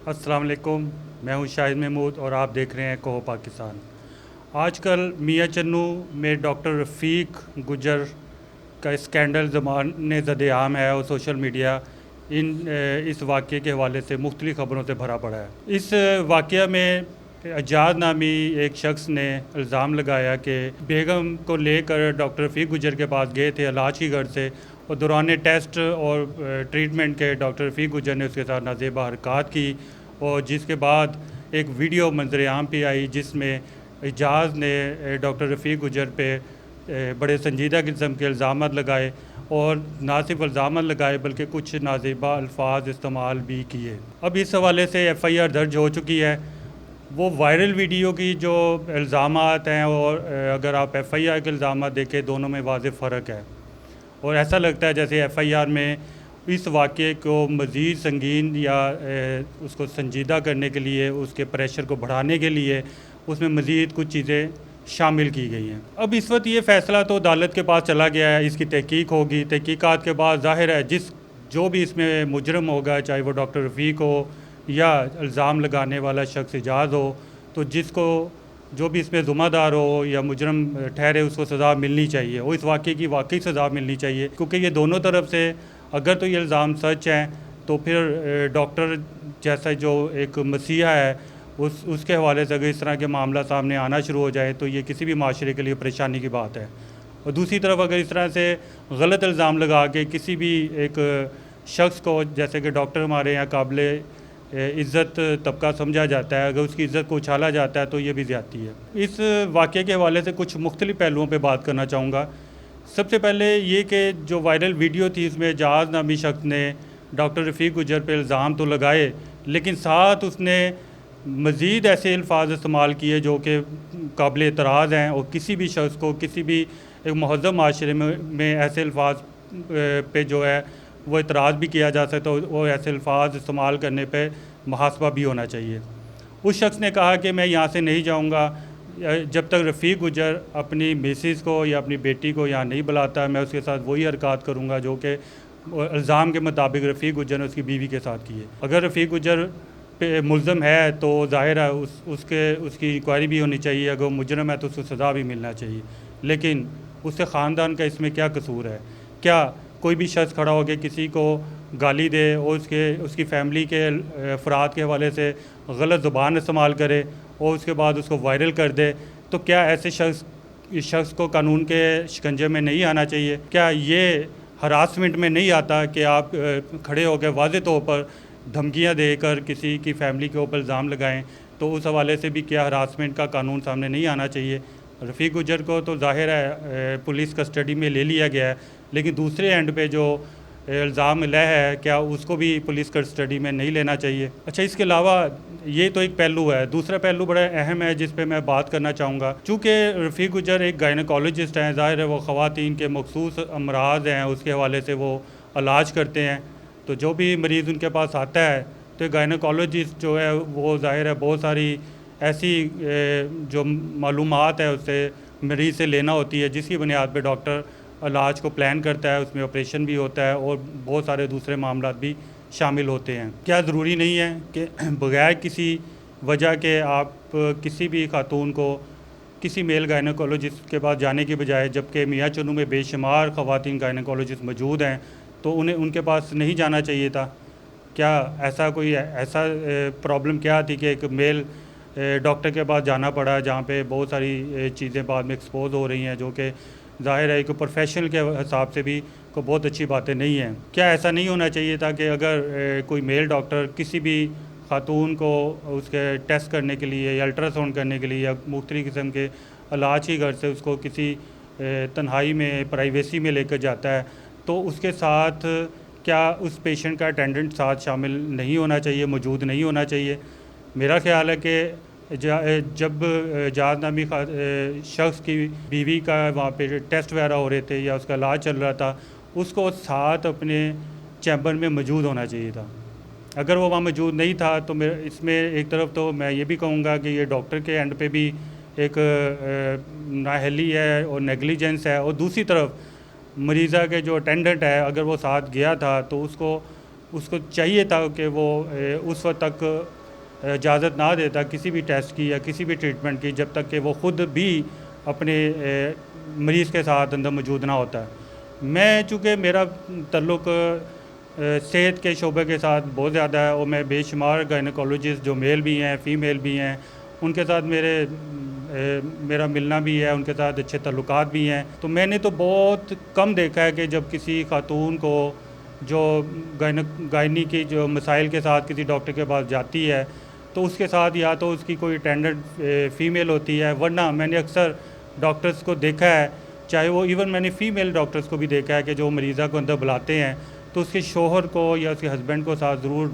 अस्सलाम वालेकुम। मैं हूं शाहिद महमूद और आप देख रहे हैं कहो पाकिस्तान। आजकल मियां चन्नू में डॉक्टर रफ़ीक गुजर का स्कैंडल ज़माने ज़द-ए-आम है और सोशल मीडिया इस वाक़े के हवाले से मुख्तलिफ़ ख़बरों से भरा पड़ा है। इस वाक़या में एजाज़ नामी एक शख्स ने इल्ज़ाम लगाया कि बेगम को लेकर डॉक्टर रफ़ीक गुजर के पास गए थे इलाज की गर्ज से, और दौरान टेस्ट और ट्रीटमेंट के डॉक्टर रफ़ीक गुजर ने उसके साथ नाज़ेबा हरकत की, और जिसके बाद एक वीडियो मंज़र-ए-आम पे आई जिसमें एजाज़ ने डॉक्टर रफ़ीक गुजर पे बड़े संजीदा किस्म के इल्ज़ाम लगाए, और ना सिर्फ इल्ज़ाम लगाए बल्कि कुछ नाज़ेबा अल्फाज इस्तेमाल भी किए। अब इस हवाले से FIR दर्ज हो चुकी है। वो वायरल वीडियो की जो इल्ज़ामात हैं, और अगर आप FIR के इल्ज़ामात देखें, दोनों में वाज़ेह फ़र्क है, और ऐसा लगता है जैसे FIR में इस वाक़े को मज़ीद संगीन या उसको संजीदा करने के लिए, उसके प्रेशर को बढ़ाने के लिए उसमें मज़ीद कुछ चीज़ें शामिल की गई हैं। अब इस वक्त ये फ़ैसला तो अदालत के पास चला गया है, इसकी तहकीक होगी। तहकीकात के बाद ज़ाहिर है जो भी इसमें मुजरम होगा, चाहे वो डॉक्टर रफ़ीक हो या इल्ज़ाम लगाने वाला शख्स एजाज़ हो, तो जिसको जो भी इसमें ज़िम्मेदार हो या मुजरम ठहरे उसको सज़ा मिलनी चाहिए, और इस वाक़े की वाकई सज़ा मिलनी चाहिए, क्योंकि ये दोनों तरफ से अगर तो ये इल्ज़ाम सच हैं तो फिर डॉक्टर जैसा जो एक मसीहा है उसके हवाले से अगर इस तरह के मामला सामने आना शुरू हो जाए तो ये किसी भी माशरे के लिए परेशानी की बात है। और दूसरी तरफ अगर इस तरह से गलत इल्ज़ाम लगा के किसी भी एक शख्स को, जैसे कि डॉक्टर हमारे यहाँ काबिल इज़्ज़त तबका समझा जाता है, अगर उसकी इज़्ज़त को उछाला जाता है तो ये भी ज़्यादती है। इस वाक़े के हवाले से कुछ मुख्तलिफ़ पहलुओं पे बात करना चाहूँगा। सबसे पहले ये कि जो वायरल वीडियो थी इसमें एजाज़ नामी शख्स ने डॉक्टर रफ़ीक गुजर पे इल्ज़ाम तो लगाए, लेकिन साथ उसने मज़ीद ऐसे अल्फाज इस्तेमाल किए जो कि काबिल एतराज़ हैं, और किसी भी शख्स को किसी भी एक महज़्ज़ब माशरे में ऐसे अल्फाज पे जो है वो एतराज़ भी किया जा सकता है, और ऐसे अल्फाज इस्तेमाल करने पे मुहासबा भी होना चाहिए। उस शख्स ने कहा कि मैं यहाँ से नहीं जाऊँगा जब तक रफ़ीक गुजर अपनी मिसिस को या अपनी बेटी को यहाँ नहीं बुलाता, मैं उसके साथ वही हरकत करूँगा जो कि इल्ज़ाम के मुताबिक रफ़ीक गुजर ने उसकी बीवी के साथ की है। अगर रफ़ीक गुजर पे मुल्ज़म है तो ज़ाहिर है उसकी इंक्वायरी भी होनी चाहिए, अगर मुजरम है तो उसको सज़ा भी मिलना चाहिए। लेकिन उसके ख़ानदान का इसमें क्या कसूर है? क्या कोई भी शख्स खड़ा होकर किसी को गाली दे और उसकी फ़ैमिली के अफराद के हवाले से गलत ज़ुबान इस्तेमाल करे और उसके बाद उसको वायरल कर दे, तो क्या ऐसे इस शख्स को कानून के शिकंजे में नहीं आना चाहिए? क्या ये हरासमेंट में नहीं आता कि आप खड़े होकर वाज़ेह तौर पर धमकियां देकर किसी की फ़ैमिली के ऊपर इल्ज़ाम लगाएं? तो उस हवाले से भी क्या हरासमेंट का कानून सामने नहीं आना चाहिए? रफ़ीक गुजर को तो ज़ाहिर है पुलिस कस्टडी में ले लिया गया है, लेकिन दूसरे एंड पे जो इल्ज़ाम लय है, क्या उसको भी पुलिस कस्टडी में नहीं लेना चाहिए? अच्छा, इसके अलावा ये तो एक पहलू है। दूसरा पहलू बड़ा अहम है जिस पे मैं बात करना चाहूँगा। चूँकि रफ़ीक गुजर एक गायनेकोलॉजिस्ट हैं, ज़ाहिर है वो ख़वातीन के मखसूस अमराज़ हैं उसके हवाले से वो इलाज करते हैं, तो जो भी मरीज़ उनके पास आता है तो गायनेकोलॉजिस्ट जो है वो ज़ाहिर है बहुत सारी ऐसी जो मालूमात है उससे मरीज़ से लेना होती है, जिसकी बुनियाद पे डॉक्टर इलाज को प्लान करता है, उसमें ऑपरेशन भी होता है और बहुत सारे दूसरे मामला भी शामिल होते हैं। क्या ज़रूरी नहीं है कि बगैर किसी वजह के आप किसी भी खातून को किसी मेल गायनेकोलॉजिस्ट के पास जाने के बजाय, जबकि मियां चन्नू में बेशुमार ख़वातीन गायनेकोलॉजिस्ट मौजूद हैं, तो उन्हें उनके पास नहीं जाना चाहिए था? क्या ऐसा प्रॉब्लम क्या थी कि एक मेल डॉक्टर के पास जाना पड़ा, जहाँ पे बहुत सारी चीज़ें बाद में एक्सपोज हो रही हैं, जो कि ज़ाहिर है एक प्रोफेशनल के हिसाब से भी को बहुत अच्छी बातें नहीं हैं? क्या ऐसा नहीं होना चाहिए था कि अगर कोई मेल डॉक्टर किसी भी खातून को उसके टेस्ट करने के लिए या अल्ट्रासाउंड करने के लिए या मुख्तलिफ़ किस्म के इलाज की गर्ज से उसको किसी तन्हाई में प्राइवेसी में लेकर जाता है, तो उसके साथ क्या उस पेशेंट का अटेंडेंट साथ शामिल नहीं होना चाहिए, मौजूद नहीं होना चाहिए? मेरा ख़्याल है कि जब एजाज़ नामी शख्स की बीवी का वहाँ पे टेस्ट वगैरह हो रहे थे या उसका इलाज चल रहा था, उसको साथ अपने चैम्बर में मौजूद होना चाहिए था। अगर वो वहाँ मौजूद नहीं था तो इसमें एक तरफ तो मैं ये भी कहूँगा कि ये डॉक्टर के एंड पे भी एक नाअहली है और नेगलिजेंस है, और दूसरी तरफ मरीज़ा के जो अटेंडेंट है अगर वो साथ गया था तो उसको उसको चाहिए था कि वो उस वक्त तक इजाज़त ना देता किसी भी टेस्ट की या किसी भी ट्रीटमेंट की जब तक कि वो ख़ुद भी अपने मरीज़ के साथ अंदर मौजूद ना होता है। मैं चूँकि मेरा तल्लुक़ सेहत के शोबे के साथ बहुत ज़्यादा है और मैं बेशुमार गायनेकोलॉजिस्ट जो मेल भी हैं फ़ीमेल भी हैं उनके साथ मेरा मिलना भी है, उनके साथ अच्छे तल्लुकात भी हैं। तो मैंने तो बहुत कम देखा है कि जब किसी खातून को जो गायनी की जो मसाइल के साथ किसी डॉक्टर के पास जाती है तो उसके साथ या तो उसकी कोई अटेंडेंट फ़ीमेल होती है, वरना मैंने अक्सर डॉक्टर्स को देखा है, चाहे वो इवन मैंने फ़ीमेल डॉक्टर्स को भी देखा है कि जो मरीज़ा को अंदर बुलाते हैं तो उसके शौहर को या उसके हस्बैंड को साथ ज़रूर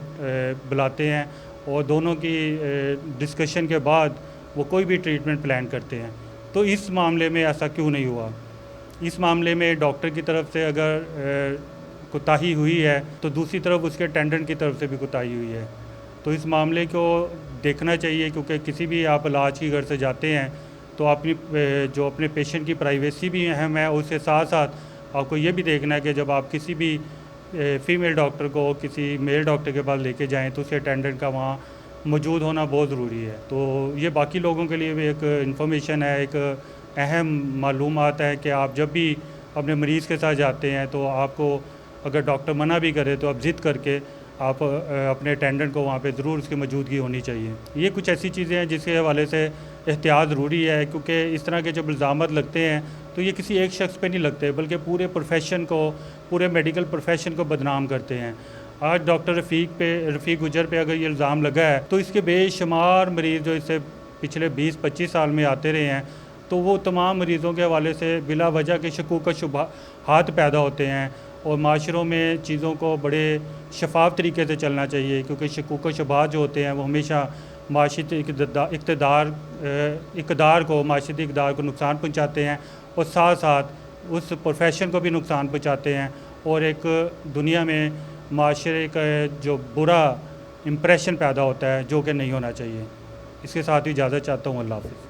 बुलाते हैं और दोनों की डिस्कशन के बाद वो कोई भी ट्रीटमेंट प्लान करते हैं। तो इस मामले में ऐसा क्यों नहीं हुआ? इस मामले में डॉक्टर की तरफ से अगर कोताही हुई है तो दूसरी तरफ उसके अटेंडेंट की तरफ से भी कोताही हुई है। तो इस मामले को देखना चाहिए, क्योंकि किसी भी आप इलाज की घर से जाते हैं तो अपनी जो अपने पेशेंट की प्राइवेसी भी अहम है, उसके साथ साथ आपको ये भी देखना है कि जब आप किसी भी फ़ीमेल डॉक्टर को किसी मेल डॉक्टर के पास लेके जाएँ तो उसके अटेंडेंट का वहाँ मौजूद होना बहुत ज़रूरी है। तो ये बाकी लोगों के लिए भी एक इन्फॉर्मेशन है, एक अहम मालूमात है कि आप जब भी अपने मरीज़ के साथ जाते हैं तो आपको अगर डॉक्टर मना भी करे तो आप ज़िद करके आप अपने अटेंडेंट को वहाँ पे ज़रूर उसकी मौजूदगी होनी चाहिए। ये कुछ ऐसी चीज़ें हैं जिसके हवाले से एहतियात ज़रूरी है, क्योंकि इस तरह के जब इल्ज़ामात लगते हैं तो ये किसी एक शख्स पे नहीं लगते बल्कि पूरे प्रोफेशन को, पूरे मेडिकल प्रोफेशन को बदनाम करते हैं। आज डॉक्टर रफ़ीक गुजर पे अगर ये इल्ज़ाम लगा है तो इसके बेशुमार मरीज़ जो इससे पिछले 20-25 साल में आते रहे हैं तो वो तमाम मरीज़ों के हवाले से बिला वजह के शकूक व शुबहात पैदा होते हैं और माशरों में चीज़ों को बड़े शफाफ तरीके से चलना चाहिए, क्योंकि शकूक व शुबहात जो होते हैं वो हमेशा माशरती इक़दार को माशरती इक़दार को नुकसान पहुँचाते हैं और साथ साथ उस प्रोफेशन को भी नुकसान पहुँचाते हैं और एक दुनिया में माशरे का जो बुरा इम्प्रेशन पैदा होता है जो कि नहीं होना चाहिए। इसके साथ ही इजाज़त चाहता हूँ। अल्लाह हाफ़िज़।